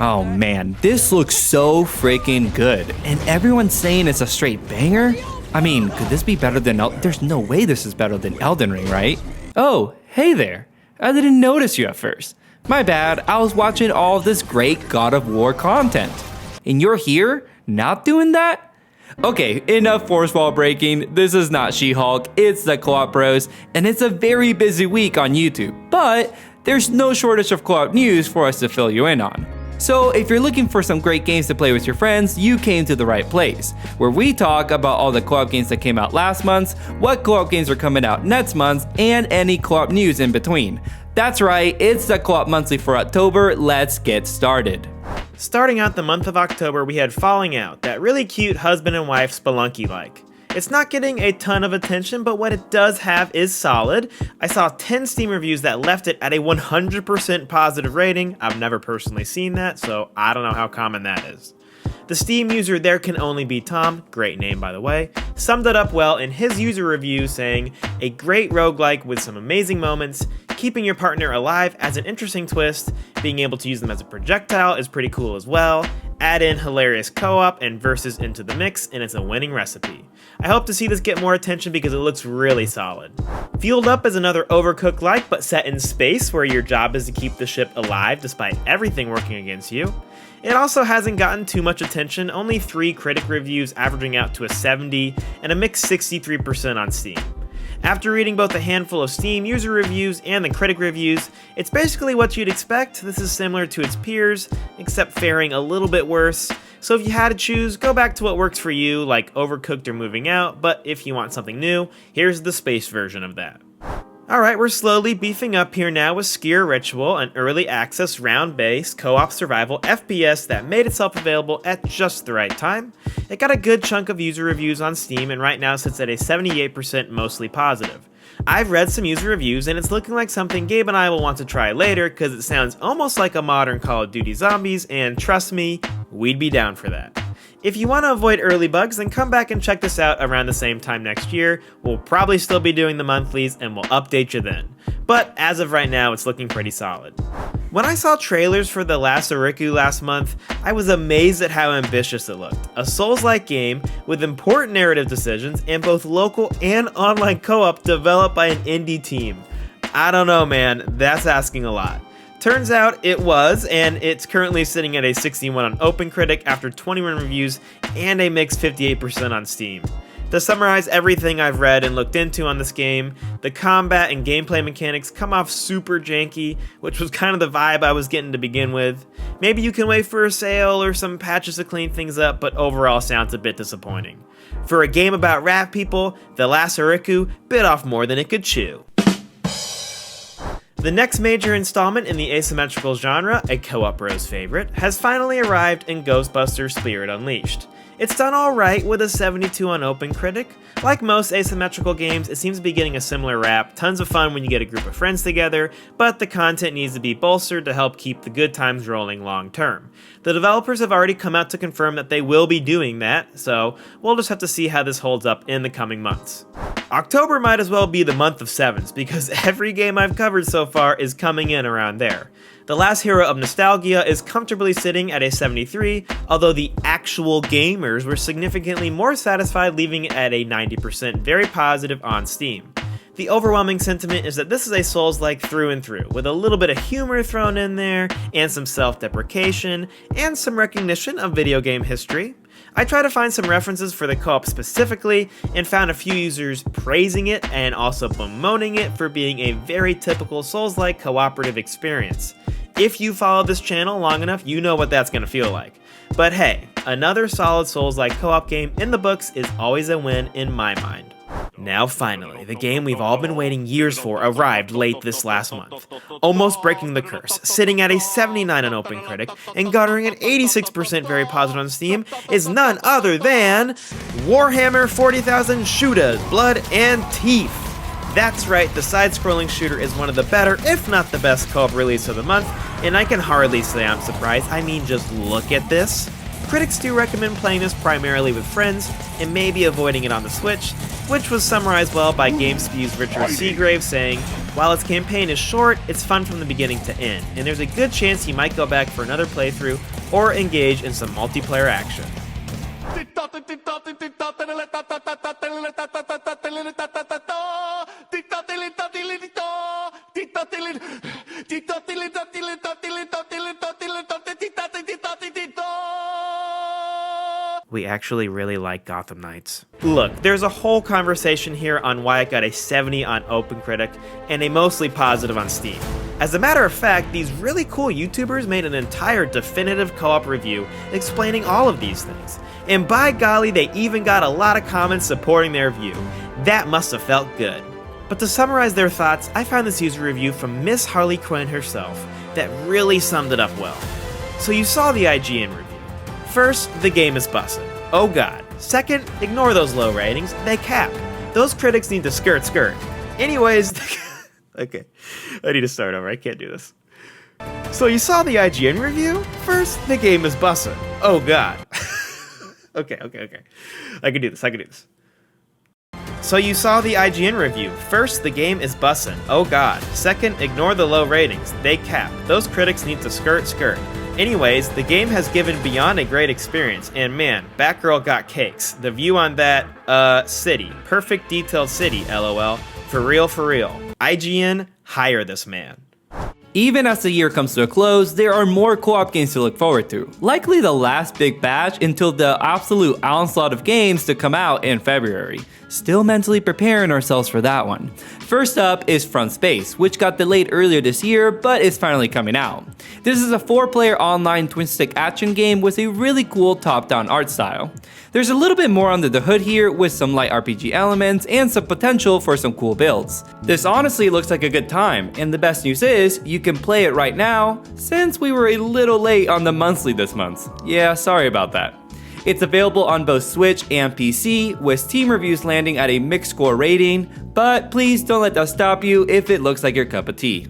Oh man, this looks so freaking good. And everyone's saying it's a straight banger? I mean, could this be better than There's no way this is better than Elden Ring, right? Oh, hey there. I didn't notice you at first. My bad, I was watching all of this great God of War content. And you're here, not doing that? Okay, enough fourth wall breaking. This is not She-Hulk, it's the Co-op Bros, and it's a very busy week on YouTube. But there's no shortage of co-op news for us to fill you in on. So if you're looking for some great games to play with your friends, you came to the right place, where we talk about all the co-op games that came out last month, what co-op games are coming out next month, and any co-op news in between. That's right, it's the Co-op Monthly for October. Let's get started. Starting out the month of October, we had Falling Out, that really cute husband and wife Spelunky-like. It's not getting a ton of attention, but what it does have is solid. I saw 10 Steam reviews that left it at a 100% positive rating. I've never personally seen that, so I don't know how common that is. The Steam user There Can Only Be Tom, great name by the way, summed it up well in his user review saying, "A great roguelike with some amazing moments, keeping your partner alive as an interesting twist, being able to use them as a projectile is pretty cool as well, add in hilarious co-op and versus into the mix, and it's a winning recipe. I hope to see this get more attention because it looks really solid." Fueled Up is another Overcooked-like but set in space where your job is to keep the ship alive despite everything working against you. It also hasn't gotten too much attention, only 3 critic reviews averaging out to a 70 and a mixed 63% on Steam. After reading both a handful of Steam user reviews and the critic reviews, it's basically what you'd expect. This is similar to its peers, except faring a little bit worse. So if you had to choose, go back to what works for you, like Overcooked or Moving Out, but if you want something new, here's the space version of that. Alright, we're slowly beefing up here now with Sker Ritual, an early access round-based co-op survival FPS that made itself available at just the right time. It got a good chunk of user reviews on Steam and right now sits at a 78% mostly positive. I've read some user reviews and it's looking like something Gabe and I will want to try later because it sounds almost like a modern Call of Duty Zombies, and trust me, we'd be down for that. If you want to avoid early bugs, then come back and check this out around the same time next year. We'll probably still be doing the monthlies and we'll update you then. But as of right now, it's looking pretty solid. When I saw trailers for the Last Oricru last month, I was amazed at how ambitious it looked. A Souls-like game with important narrative decisions and both local and online co-op developed by an indie team. I don't know, man, that's asking a lot. Turns out it was, and it's currently sitting at a 61 on OpenCritic after 21 reviews and a mixed 58% on Steam. To summarize everything I've read and looked into on this game, the combat and gameplay mechanics come off super janky, which was kind of the vibe I was getting to begin with. Maybe you can wait for a sale or some patches to clean things up, but overall sounds a bit disappointing. For a game about rat people, the Last Oricru bit off more than it could chew. The next major installment in the asymmetrical genre, a Co-op Bros favorite, has finally arrived in Ghostbusters Spirit Unleashed. It's done alright with a 72 on OpenCritic. Like most asymmetrical games, it seems to be getting a similar rap, tons of fun when you get a group of friends together, but the content needs to be bolstered to help keep the good times rolling long term. The developers have already come out to confirm that they will be doing that, so we'll just have to see how this holds up in the coming months. October might as well be the month of sevens, because every game I've covered so far is coming in around there. The Last Hero of Nostalgia is comfortably sitting at a 73, although the actual gamers were significantly more satisfied, leaving it at a 90% very positive on Steam. The overwhelming sentiment is that this is a Souls-like through and through, with a little bit of humor thrown in there, and some self-deprecation, and some recognition of video game history. I tried to find some references for the co-op specifically, and found a few users praising it and also bemoaning it for being a very typical Souls-like cooperative experience. If you follow this channel long enough, you know what that's going to feel like. But hey, another solid Souls-like co-op game in the books is always a win in my mind. Now finally, the game we've all been waiting years for arrived late this last month. Almost breaking the curse, sitting at a 79 on OpenCritic, and garnering an 86% very positive on Steam, is none other than Warhammer 40,000 Shootas, Blood and Teef. That's right, the side-scrolling shooter is one of the better, if not the best co-op release of the month, and I can hardly say I'm surprised. I mean, just look at this. Critics do recommend playing this primarily with friends, and maybe avoiding it on the Switch, which was summarized well by GameSpew's Richard Seagrave saying, "While its campaign is short, it's fun from the beginning to end, and there's a good chance you might go back for another playthrough or engage in some multiplayer action. We actually really like Gotham Knights. Look, there's a whole conversation here on why it got a 70 on OpenCritic and a mostly positive on Steam. As a matter of fact, these really cool YouTubers made an entire definitive co-op review explaining all of these things. And by golly, they even got a lot of comments supporting their view. That must have felt good. But to summarize their thoughts, I found this user review from Miss Harley Quinn herself that really summed it up well. So you saw the IGN review. First, the game is bussin'. Oh god. Second, ignore those low ratings, they cap. Those critics need to skirt. Anyways, okay, I need to start over, I can't do this. So you saw the IGN review? First, the game is bussin'. Oh god. Okay. I can do this. So you saw the IGN review. First, the game is bussin'. Oh god. Second, ignore the low ratings, they cap. Those critics need to skirt. Anyways, the game has given beyond a great experience, and man, Batgirl got cakes. The view on that, city. Perfect detailed city, lol. For real. IGN, hire this man. Even as the year comes to a close, there are more co-op games to look forward to. Likely the last big batch until the absolute onslaught of games to come out in February. Still mentally preparing ourselves for that one. First up is Front Space, which got delayed earlier this year, but is finally coming out. This is a 4-player online twin-stick action game with a really cool top-down art style. There's a little bit more under the hood here with some light RPG elements and some potential for some cool builds. This honestly looks like a good time, and the best news is you can play it right now since we were a little late on the monthly this month. Yeah, sorry about that. It's available on both Switch and PC, with Steam reviews landing at a mixed score rating, but please don't let that stop you if it looks like your cup of tea.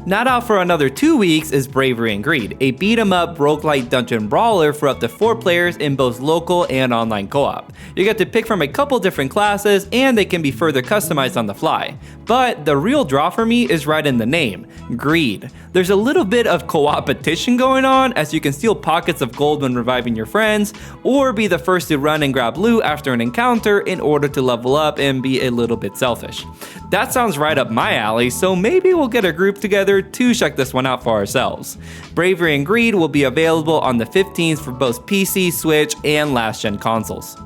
Not out for another 2 weeks is Bravery Greed, a beat-em-up roguelike dungeon brawler for up to 4 players in both local and online co-op. You get to pick from a couple different classes and they can be further customized on the fly. But the real draw for me is right in the name, Greed. There's a little bit of co-opetition going on as you can steal pockets of gold when reviving your friends, or be the first to run and grab loot after an encounter in order to level up and be a little bit selfish. That sounds right up my alley, so maybe we'll get a group together to check this one out for ourselves. Bravery Greed will be available on the 15th for both PC, Switch, and last-gen consoles.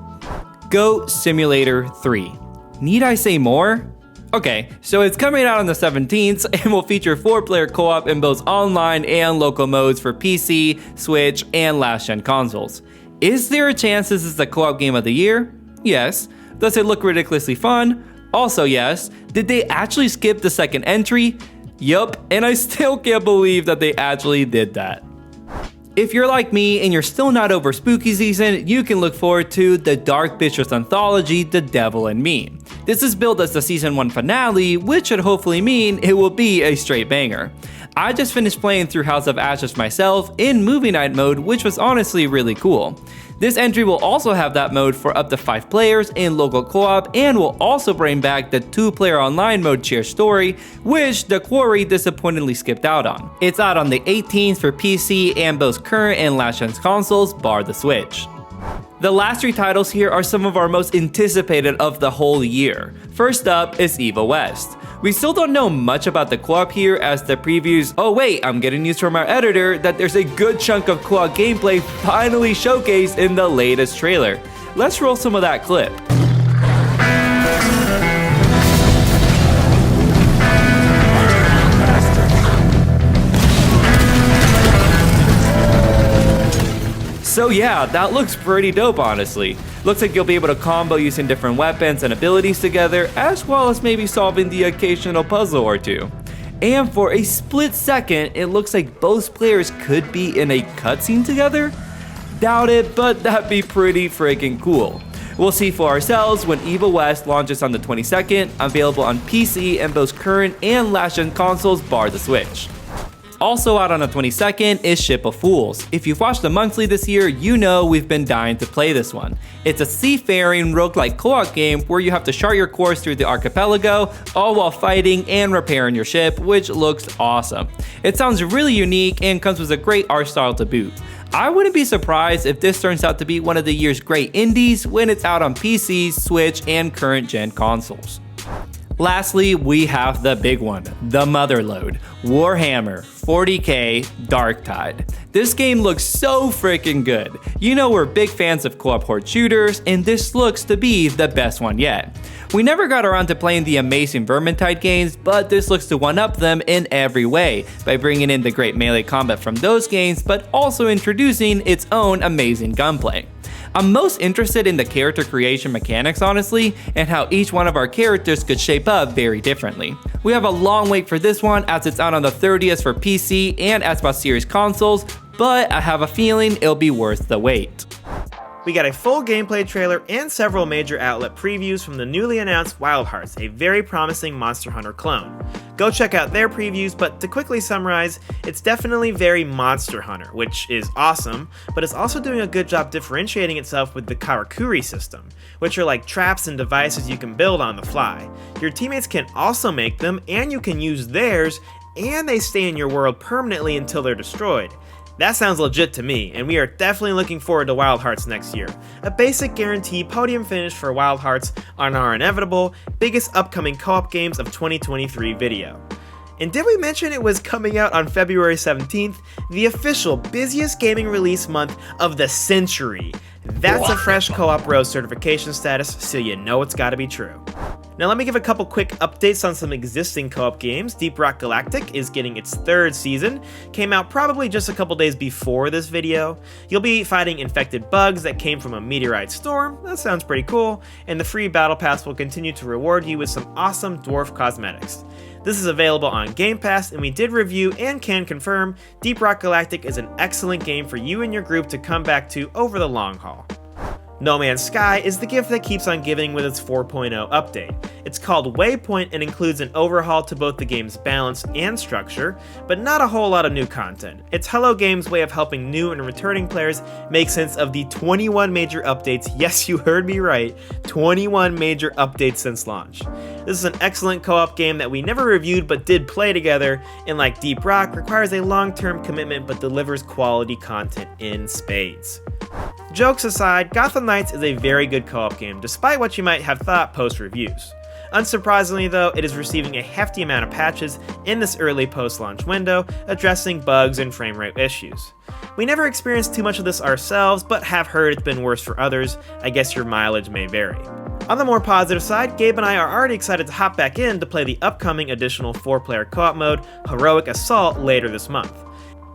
Goat Simulator 3. Need I say more? Okay, so it's coming out on the 17th and will feature 4-player co-op in both online and local modes for PC, Switch, and last-gen consoles. Is there a chance this is the co-op game of the year? Yes. Does it look ridiculously fun? Also yes. Did they actually skip the second entry? Yup, and I still can't believe that they actually did that. If you're like me and you're still not over spooky season, you can look forward to the Dark Pictures Anthology, The Devil and Me. This is billed as the season 1 finale, which should hopefully mean it will be a straight banger. I just finished playing through House of Ashes myself in movie night mode, which was honestly really cool. This entry will also have that mode for up to 5 players in local co-op and will also bring back the 2-player online mode Share Story, which The Quarry disappointingly skipped out on. It's out on the 18th for PC and both current and last-gen consoles, bar the Switch. The last 3 titles here are some of our most anticipated of the whole year. First up is Evil West. We still don't know much about the co-op here as the previews— oh wait, I'm getting news from our editor that there's a good chunk of co-op gameplay finally showcased in the latest trailer. Let's roll some of that clip. So yeah, that looks pretty dope honestly. Looks like you'll be able to combo using different weapons and abilities together, as well as maybe solving the occasional puzzle or two. And for a split second, it looks like both players could be in a cutscene together? Doubt it, but that'd be pretty freaking cool. We'll see for ourselves when Evil West launches on the 22nd, available on PC and both current and last-gen consoles bar the Switch. Also out on the 22nd is Ship of Fools. If you've watched the monthly this year, you know we've been dying to play this one. It's a seafaring roguelike co-op game where you have to chart your course through the archipelago, all while fighting and repairing your ship, which looks awesome. It sounds really unique and comes with a great art style to boot. I wouldn't be surprised if this turns out to be one of the year's great indies when it's out on PC, Switch, and current gen consoles. Lastly, we have the big one, the motherlode, Warhammer 40k Darktide. This game looks so freaking good. You know we're big fans of co-op horde shooters, and this looks to be the best one yet. We never got around to playing the amazing Vermintide games, but this looks to one-up them in every way, by bringing in the great melee combat from those games, but also introducing its own amazing gunplay. I'm most interested in the character creation mechanics honestly, and how each one of our characters could shape up very differently. We have a long wait for this one as it's out on the 30th for PC and Xbox Series consoles, but I have a feeling it'll be worth the wait. We got a full gameplay trailer and several major outlet previews from the newly announced Wild Hearts, a very promising Monster Hunter clone. Go check out their previews, but to quickly summarize, it's definitely very Monster Hunter, which is awesome, but it's also doing a good job differentiating itself with the Karakuri system, which are like traps and devices you can build on the fly. Your teammates can also make them, and you can use theirs, and they stay in your world permanently until they're destroyed. That sounds legit to me, and we are definitely looking forward to Wild Hearts next year. A basic guarantee podium finish for Wild Hearts on our inevitable, biggest upcoming co-op games of 2023 video. And did we mention it was coming out on February 17th, the official busiest gaming release month of the century? That's a fresh co-op rose certification status, so you know it's gotta be true. Now let me give a couple quick updates on some existing co-op games. Deep Rock Galactic is getting its 3rd season, came out probably just a couple days before this video. You'll be fighting infected bugs that came from a meteorite storm, that sounds pretty cool, and the free battle pass will continue to reward you with some awesome dwarf cosmetics. This is available on Game Pass, and we did review and can confirm Deep Rock Galactic is an excellent game for you and your group to come back to over the long haul. No Man's Sky is the gift that keeps on giving with its 4.0 update. It's called Waypoint and includes an overhaul to both the game's balance and structure, but not a whole lot of new content. It's Hello Games' way of helping new and returning players make sense of the 21 major updates. Yes, you heard me right, 21 major updates since launch. This is an excellent co-op game that we never reviewed but did play together, and like Deep Rock, requires a long-term commitment but delivers quality content in spades. Jokes aside, Gotham Knights is a very good co-op game, despite what you might have thought post-reviews. Unsurprisingly though, it is receiving a hefty amount of patches in this early post-launch window, addressing bugs and frame rate issues. We never experienced too much of this ourselves, but have heard it's been worse for others. I guess your mileage may vary. On the more positive side, Gabe and I are already excited to hop back in to play the upcoming additional 4-player co-op mode, Heroic Assault, later this month.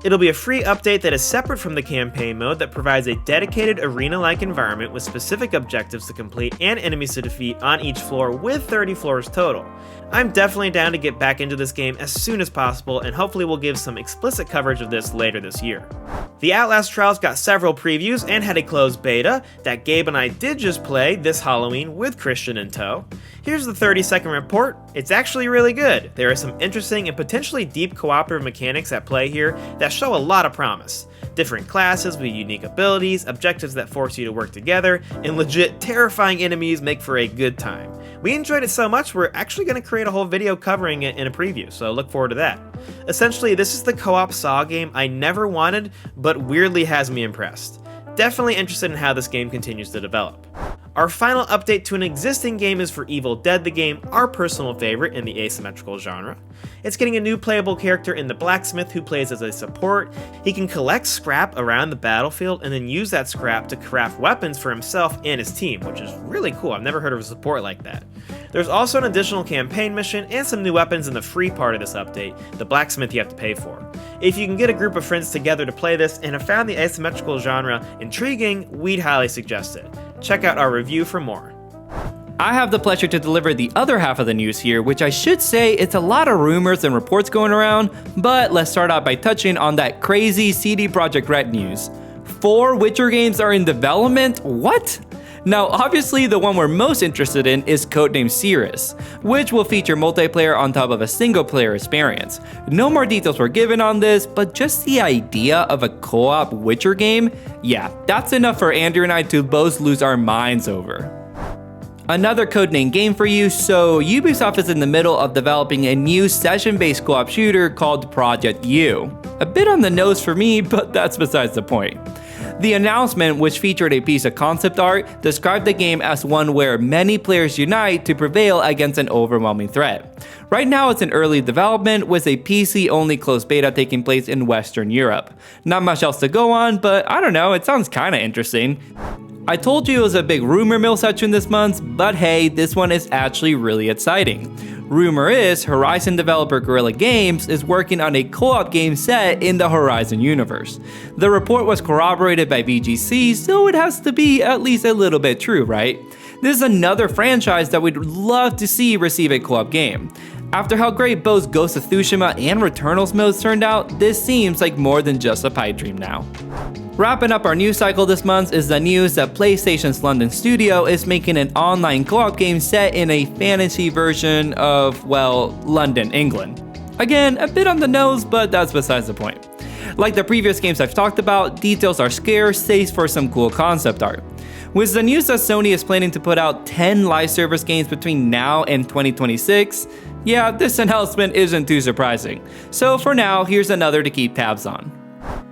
It'll be a free update that is separate from the campaign mode that provides a dedicated arena-like environment with specific objectives to complete and enemies to defeat on each floor with 30 floors total. I'm definitely down to get back into this game as soon as possible, and hopefully we'll give some explicit coverage of this later this year. The Outlast Trials got several previews and had a closed beta that Gabe and I did just play this Halloween with Christian in tow. Here's the 30-second report. It's actually really good. There are some interesting and potentially deep cooperative mechanics at play here that show a lot of promise. Different classes with unique abilities, objectives that force you to work together, and legit terrifying enemies make for a good time. We enjoyed it so much we're actually going to create a whole video covering it in a preview, so look forward to that. Essentially, this is the co-op Saw game I never wanted, but weirdly has me impressed. Definitely interested in how this game continues to develop. Our final update to an existing game is for Evil Dead the Game, our personal favorite in the asymmetrical genre. It's getting a new playable character in the Blacksmith who plays as a support. He can collect scrap around the battlefield and then use that scrap to craft weapons for himself and his team, which is really cool. I've never heard of a support like that. There's also an additional campaign mission and some new weapons in the free part of this update, the Blacksmith you have to pay for. If you can get a group of friends together to play this and have found the asymmetrical genre intriguing, we'd highly suggest it. Check out our review for more. I have the pleasure to deliver the other half of the news here, which I should say it's a lot of rumors and reports going around, but let's start out by touching on that crazy CD Projekt Red news. 4 Witcher games are in development? What? Now, obviously, the one we're most interested in is codenamed Cirrus, which will feature multiplayer on top of a single-player experience. No more details were given on this, but just the idea of a co-op Witcher game? Yeah, that's enough for Andrew and I to both lose our minds over. Another codename game for you. So Ubisoft is in the middle of developing a new session-based co-op shooter called Project U. A bit on the nose for me, but that's besides the point. The announcement, which featured a piece of concept art, described the game as one where many players unite to prevail against an overwhelming threat. Right now it's in early development with a PC-only closed beta taking place in Western Europe. Not much else to go on, but I don't know, it sounds kinda interesting. I told you it was a big rumor mill section this month, but hey, this one is actually really exciting. Rumor is Horizon developer Guerrilla Games is working on a co-op game set in the Horizon universe. The report was corroborated by VGC, so it has to be at least a little bit true, right? This is another franchise that we'd love to see receive a co-op game. After how great both Ghost of Tsushima and Returnal's modes turned out, this seems like more than just a pipe dream now. Wrapping up our news cycle this month is the news that PlayStation's London studio is making an online co-op game set in a fantasy version of, well, London, England. Again, a bit on the nose, but that's besides the point. Like the previous games I've talked about, details are scarce, save for some cool concept art. With the news that Sony is planning to put out 10 live service games between now and 2026, yeah, this announcement isn't too surprising. So for now, here's another to keep tabs on.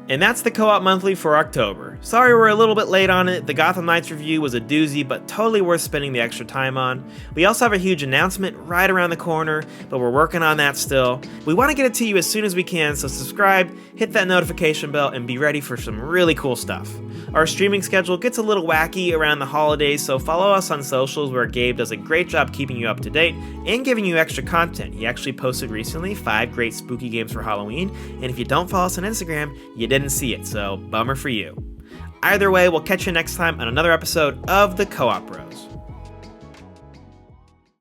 And that's the Co-op Monthly for October. Sorry we're a little bit late on it, the Gotham Knights review was a doozy, but totally worth spending the extra time on. We also have a huge announcement right around the corner, but we're working on that still. We want to get it to you as soon as we can, so subscribe, hit that notification bell, and be ready for some really cool stuff. Our streaming schedule gets a little wacky around the holidays, so follow us on socials where Gabe does a great job keeping you up to date and giving you extra content. He actually posted recently 5 great spooky games for Halloween, and if you don't follow us on Instagram, you didn't see it, so bummer for you. Either way, we'll catch you next time on another episode of the Co-op Bros.